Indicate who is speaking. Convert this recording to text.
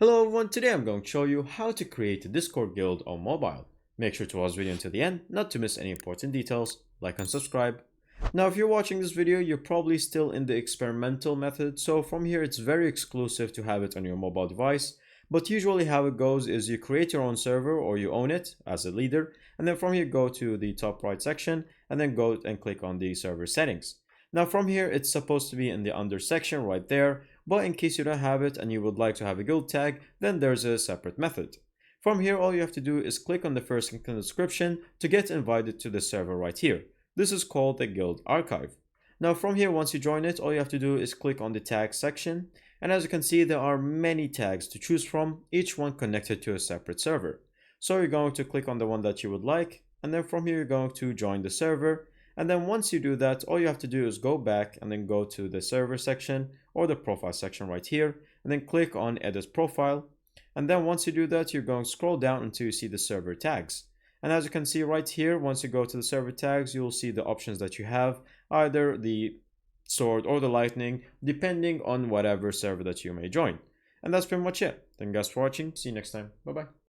Speaker 1: Hello everyone, today I'm going to show you how to create a Discord guild on mobile. Make sure to watch the video until the end, not to miss any important details. Like and subscribe. Now if you're watching this video, you're probably still in the experimental method, so from here it's very exclusive to have it on your mobile device. But usually how it goes is you create your own server or you own it as a leader, and then from here go to the top right section and then go and click on the server settings. Now from here it's supposed to be in the under section right there, but in case you don't have it and you would like to have a guild tag, then there's a separate method. From here all you have to do is click on the first link in the description to get invited to the server right here. This is called the guild archive. Now from here, once you join it, all you have to do is click on the tag section, and as you can see there are many tags to choose from, each one connected to a separate server. So you're going to click on the one that you would like, and then from here you're going to join the server. And then once you do that, all you have to do is go back and then go to the server section or the profile section right here, and then click on edit profile. And then once you do that, you're going to scroll down until you see the server tags. And as you can see right here, once you go to the server tags, you'll see the options that you have, either the sword or the lightning, depending on whatever server that you may join. And that's pretty much it. Thank you guys for watching. See you next time. Bye bye.